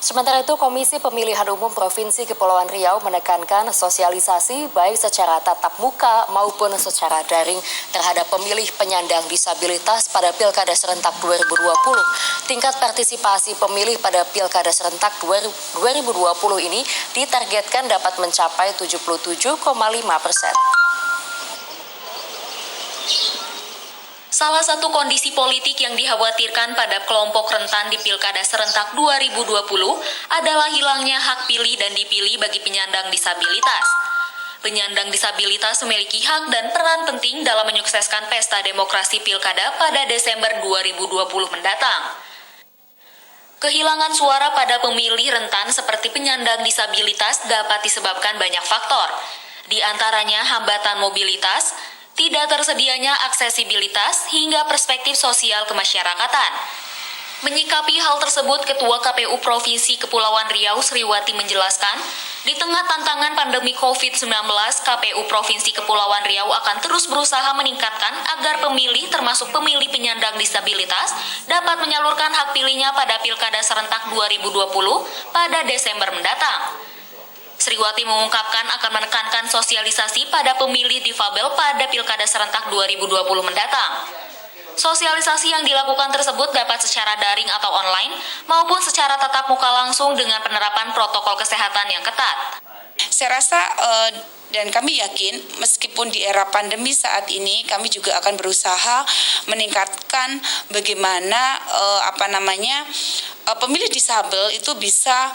Sementara itu, Komisi Pemilihan Umum Provinsi Kepulauan Riau menekankan sosialisasi baik secara tatap muka maupun secara daring terhadap pemilih penyandang disabilitas pada Pilkada Serentak 2020. Tingkat partisipasi pemilih pada Pilkada Serentak 2020 ini ditargetkan dapat mencapai 77,5%. Salah satu kondisi politik yang dikhawatirkan pada kelompok rentan di Pilkada Serentak 2020 adalah hilangnya hak pilih dan dipilih bagi penyandang disabilitas. Penyandang disabilitas memiliki hak dan peran penting dalam menyukseskan pesta demokrasi Pilkada pada Desember 2020 mendatang. Kehilangan suara pada pemilih rentan seperti penyandang disabilitas dapat disebabkan banyak faktor, di antaranya hambatan mobilitas, tidak tersedianya aksesibilitas, hingga perspektif sosial kemasyarakatan. Menyikapi hal tersebut, Ketua KPU Provinsi Kepulauan Riau Sriwati menjelaskan, di tengah tantangan pandemi COVID-19, KPU Provinsi Kepulauan Riau akan terus berusaha meningkatkan agar pemilih termasuk pemilih penyandang disabilitas dapat menyalurkan hak pilihnya pada Pilkada Serentak 2020 pada Desember mendatang. Sriwati mengungkapkan akan menekankan sosialisasi pada pemilih difabel pada Pilkada Serentak 2020 mendatang. Sosialisasi yang dilakukan tersebut dapat secara daring atau online maupun secara tatap muka langsung dengan penerapan protokol kesehatan yang ketat. Saya rasa dan kami yakin meskipun di era pandemi saat ini kami juga akan berusaha meningkatkan bagaimana pemilih disabel itu bisa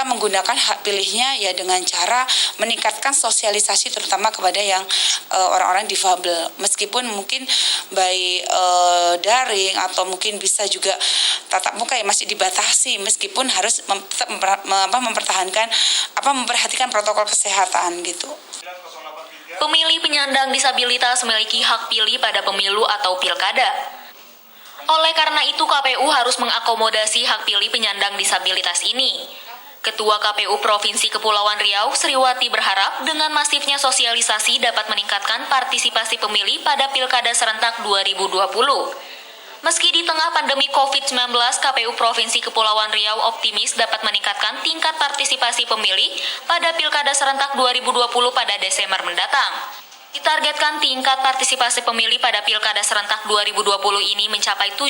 menggunakan hak pilihnya ya dengan cara meningkatkan sosialisasi terutama kepada yang orang-orang difabel, meskipun mungkin baik daring atau mungkin bisa juga tatap muka ya masih dibatasi, meskipun harus memperhatikan protokol kesehatan gitu. Pemilih penyandang disabilitas memiliki hak pilih pada pemilu atau pilkada. Oleh karena itu, KPU harus mengakomodasi hak pilih penyandang disabilitas ini. Ketua KPU Provinsi Kepulauan Riau, Sriwati berharap dengan masifnya sosialisasi dapat meningkatkan partisipasi pemilih pada Pilkada Serentak 2020. Meski di tengah pandemi COVID-19, KPU Provinsi Kepulauan Riau optimis dapat meningkatkan tingkat partisipasi pemilih pada Pilkada Serentak 2020 pada Desember mendatang. Ditargetkan tingkat partisipasi pemilih pada Pilkada Serentak 2020 ini mencapai 70